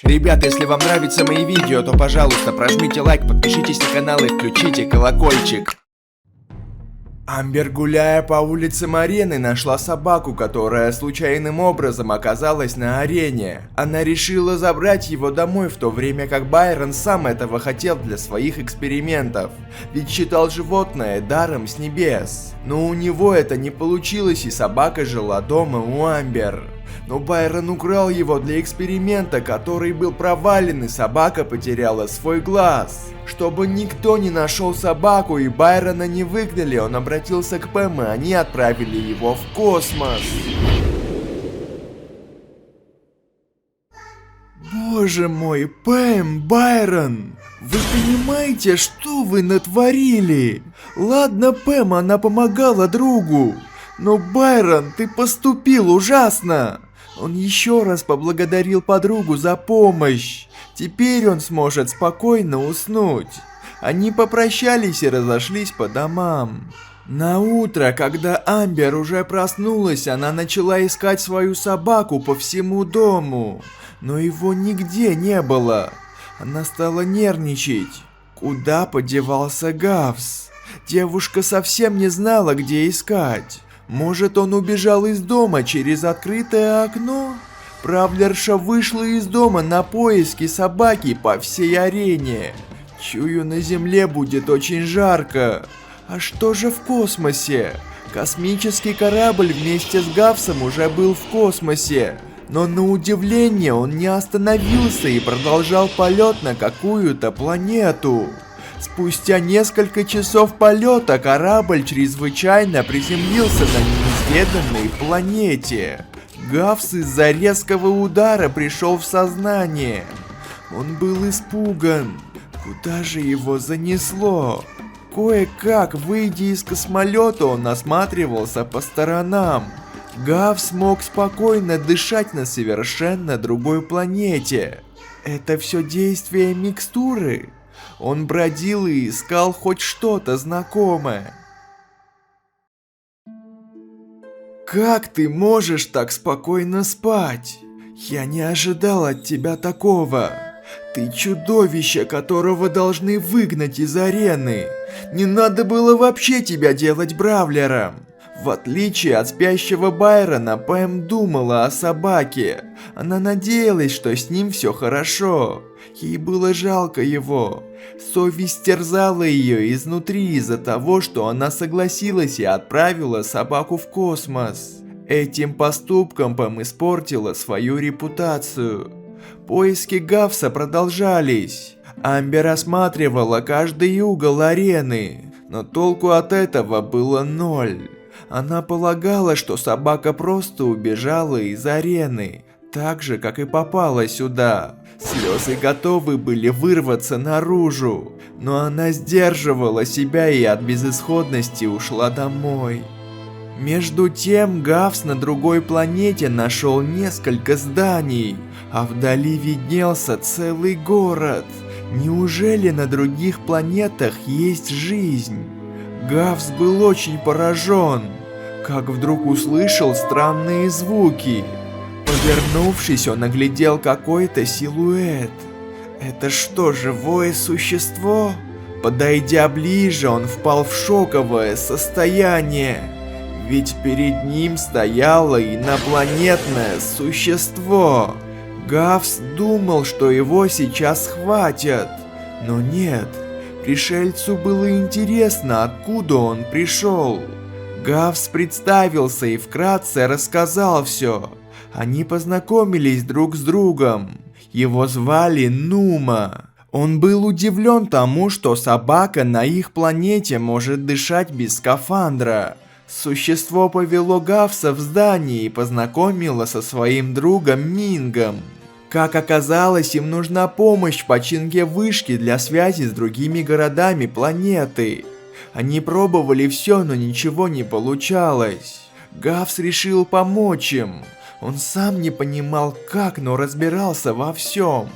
Ребята, если вам нравятся мои видео, то, пожалуйста, прожмите лайк, подпишитесь на канал и включите колокольчик. Амбер, гуляя по улицам арены, нашла собаку, которая случайным образом оказалась на арене. Она решила забрать его домой, в то время как Байрон сам этого хотел для своих экспериментов, ведь считал животное даром с небес. Но у него это не получилось, и собака жила дома у Амбер. Но Байрон украл его для эксперимента, который был провален, и собака потеряла свой глаз. Чтобы никто не нашел собаку и Байрона не выгнали, он обратился к Пэм, и они отправили его в космос. Боже мой, Пэм, Байрон, вы понимаете, что вы натворили? Ладно, Пэм, она помогала другу, но Байрон, ты поступил ужасно. Он еще раз поблагодарил подругу за помощь. Теперь он сможет спокойно уснуть. Они попрощались и разошлись по домам. На утро, когда Амбер уже проснулась, она начала искать свою собаку по всему дому. Но его нигде не было. Она стала нервничать. Куда подевался Гавс? Девушка совсем не знала, где искать. Может, он убежал из дома через открытое окно? Бравлерша вышла из дома на поиски собаки по всей арене. Чую, на земле будет очень жарко. А что же в космосе? Космический корабль вместе с Гавсом уже был в космосе. Но на удивление он не остановился и продолжал полет на какую-то планету. Спустя несколько часов полета корабль чрезвычайно приземлился на неизведанной планете. Гавс из-за резкого удара пришел в сознание. Он был испуган. Куда же его занесло? Кое-как, выйдя из космолета, он осматривался по сторонам. Гавс мог спокойно дышать на совершенно другой планете. Это все действие микстуры? Он бродил и искал хоть что-то знакомое. Как ты можешь так спокойно спать? Я не ожидал от тебя такого. Ты чудовище, которого должны выгнать из арены. Не надо было вообще тебя делать бравлером. В отличие от спящего Байрона, Пэм думала о собаке. Она надеялась, что с ним все хорошо. Ей было жалко его. Совесть терзала ее изнутри из-за того, что она согласилась и отправила собаку в космос. Этим поступком Пэм испортила свою репутацию. Поиски Гавса продолжались. Амбер осматривала каждый угол арены, но толку от этого было ноль. Она полагала, что собака просто убежала из арены, так же, как и попала сюда. Слезы готовы были вырваться наружу, но она сдерживала себя и от безысходности ушла домой. Между тем, Гавс на другой планете нашел несколько зданий, а вдали виднелся целый город. Неужели на других планетах есть жизнь? Гавс был очень поражен, как вдруг услышал странные звуки. Повернувшись, он оглядел какой-то силуэт. Это что, живое существо? Подойдя ближе, он впал в шоковое состояние. Ведь перед ним стояло инопланетное существо. Гавс думал, что его сейчас схватят. Но нет. Пришельцу было интересно, откуда он пришел. Гавс представился и вкратце рассказал все. Они познакомились друг с другом. Его звали Нума. Он был удивлен тому, что собака на их планете может дышать без скафандра. Существо повело Гавса в здание и познакомило со своим другом Мингом. Как оказалось, им нужна помощь в починке вышки для связи с другими городами планеты. Они пробовали все, но ничего не получалось. Гавс решил помочь им. Он сам не понимал как, но разбирался во всем.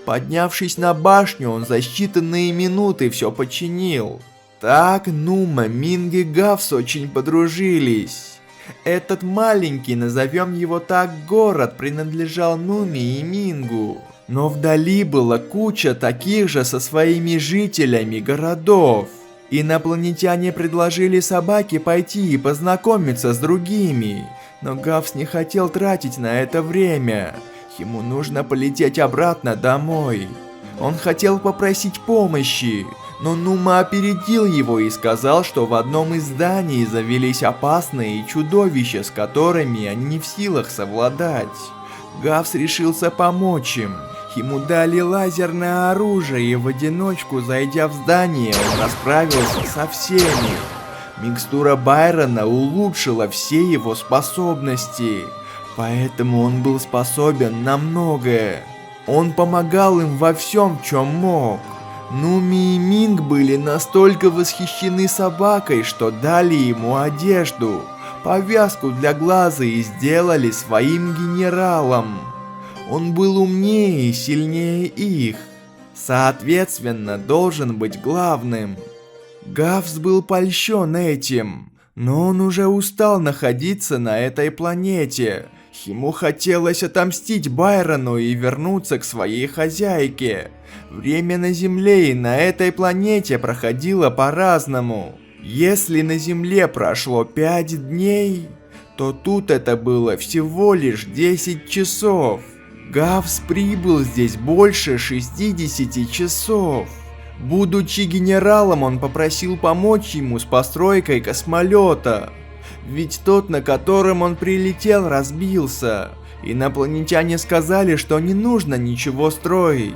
Поднявшись на башню, он за считанные минуты все починил. Так Нума, Минг и Гавс очень подружились. Этот маленький, назовем его так, город принадлежал Нуме и Мингу. Но вдали была куча таких же со своими жителями городов. Инопланетяне предложили собаке пойти и познакомиться с другими, но Гавс не хотел тратить на это время. Ему нужно полететь обратно домой. Он хотел попросить помощи, но Нума опередил его и сказал, что в одном из зданий завелись опасные чудовища, с которыми они не в силах совладать. Гавс решился помочь им. Ему дали лазерное оружие, и в одиночку, зайдя в здание, он расправился со всеми. Микстура Байрона улучшила все его способности, поэтому он был способен на многое. Он помогал им во всем, в чем мог. Нуми и Минг были настолько восхищены собакой, что дали ему одежду, повязку для глаза и сделали своим генералом. Он был умнее и сильнее их, соответственно, должен быть главным. Гавс был польщен этим, но он уже устал находиться на этой планете. Ему хотелось отомстить Байрону и вернуться к своей хозяйке. Время на Земле и на этой планете проходило по-разному. Если на Земле прошло 5 дней, то тут это было всего лишь 10 часов. Гавс прибыл здесь больше 60 часов. Будучи генералом, он попросил помочь ему с постройкой космолета. Ведь тот, на котором он прилетел, разбился. Инопланетяне сказали, что не нужно ничего строить.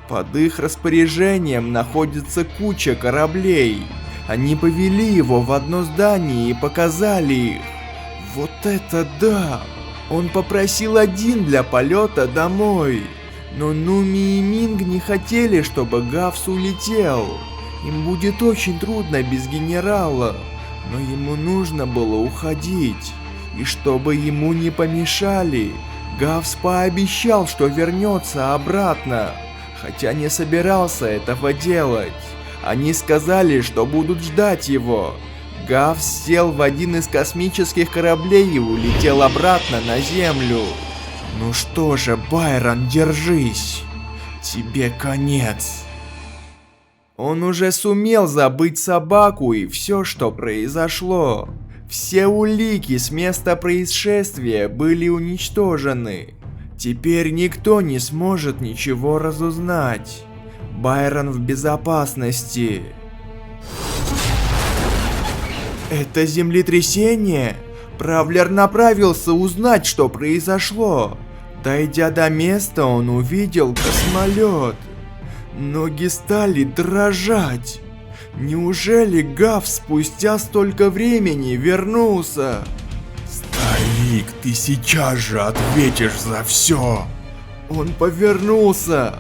Под их распоряжением находится куча кораблей. Они повели его в одно здание и показали их. Вот это да! Он попросил один для полета домой. Но Нуми и Минг не хотели, чтобы Гавс улетел. Им будет очень трудно без генерала. Но ему нужно было уходить. И чтобы ему не помешали, Гавс пообещал, что вернется обратно. Хотя не собирался этого делать. Они сказали, что будут ждать его. Гавс сел в один из космических кораблей и улетел обратно на Землю. Ну что же, Байрон, держись. Тебе конец. Он уже сумел забыть собаку и все, что произошло. Все улики с места происшествия были уничтожены. Теперь никто не сможет ничего разузнать. Байрон в безопасности. Это землетрясение? Правлер направился узнать, что произошло. Дойдя до места, он увидел космолет. Ноги стали дрожать. Неужели Гавс спустя столько времени вернулся? Старик, ты сейчас же ответишь за все. Он повернулся.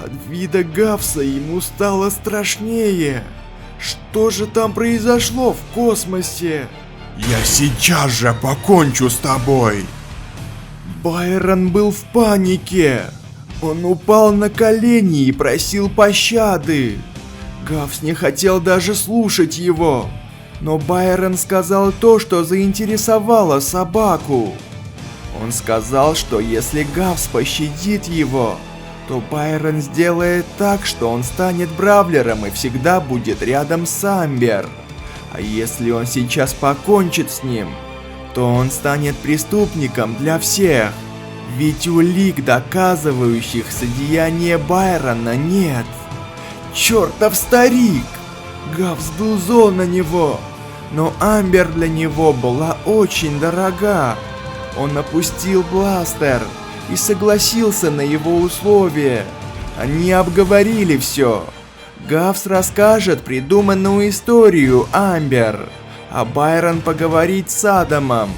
От вида Гавса ему стало страшнее. Что же там произошло в космосе? Я сейчас же покончу с тобой. Байрон был в панике. Он упал на колени и просил пощады. Гавс не хотел даже слушать его. Но Байрон сказал то, что заинтересовало собаку. Он сказал, что если Гавс пощадит его, то Байрон сделает так, что он станет бравлером и всегда будет рядом с Амбер. А если он сейчас покончит с ним, то он станет преступником для всех. Ведь улик, доказывающих содеяние Байрона, нет. Чертов старик! Гавс был зол на него, но Амбер для него была очень дорога. Он опустил бластер и согласился на его условия. Они обговорили все. Гавс расскажет придуманную историю Амбер, а Байрон поговорит с Адамом.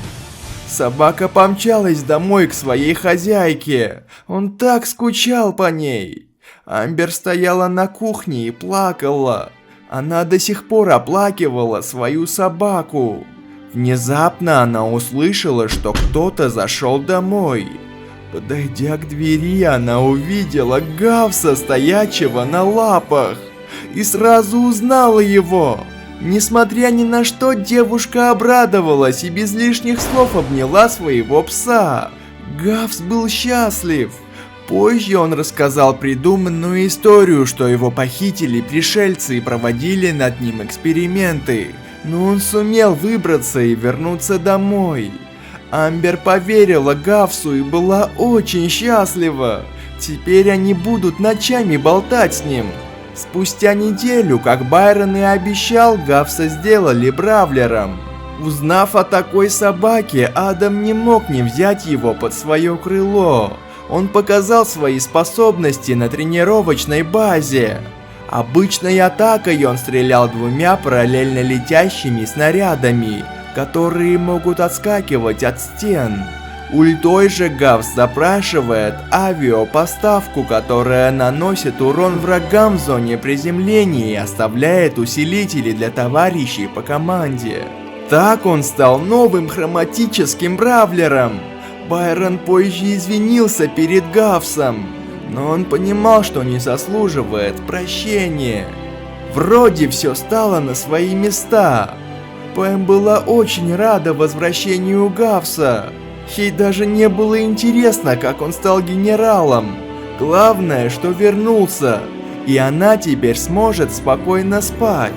Собака помчалась домой к своей хозяйке. Он так скучал по ней. Амбер стояла на кухне и плакала. Она до сих пор оплакивала свою собаку. Внезапно она услышала, что кто-то зашел домой. Подойдя к двери, она увидела Гавса, стоячего на лапах, и сразу узнала его. Несмотря ни на что, девушка обрадовалась и без лишних слов обняла своего пса. Гавс был счастлив. Позже он рассказал придуманную историю, что его похитили пришельцы и проводили над ним эксперименты. Но он сумел выбраться и вернуться домой. Амбер поверила Гавсу и была очень счастлива. Теперь они будут ночами болтать с ним. Спустя неделю, как Байрон и обещал, Гавса сделали бравлером. Узнав о такой собаке, Адам не мог не взять его под свое крыло. Он показал свои способности на тренировочной базе. Обычной атакой он стрелял двумя параллельно летящими снарядами, которые могут отскакивать от стен. Ультой же Гавс запрашивает авиапоставку, которая наносит урон врагам в зоне приземления и оставляет усилители для товарищей по команде. Так он стал новым хроматическим бравлером. Байрон позже извинился перед Гавсом, но он понимал, что не заслуживает прощения. Вроде все стало на свои места. Пэм была очень рада возвращению Гавса. Ей даже не было интересно, как он стал генералом. Главное, что вернулся, и она теперь сможет спокойно спать.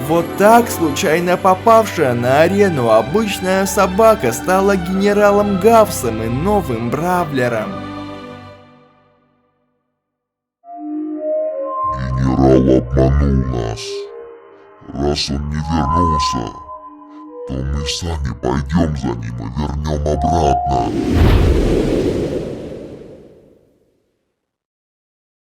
Вот так, случайно попавшая на арену обычная собака стала генералом Гавсом и новым бравлером. Генерал обманул нас. Раз он не вернулся, то мы сами пойдем за ним и вернем обратно.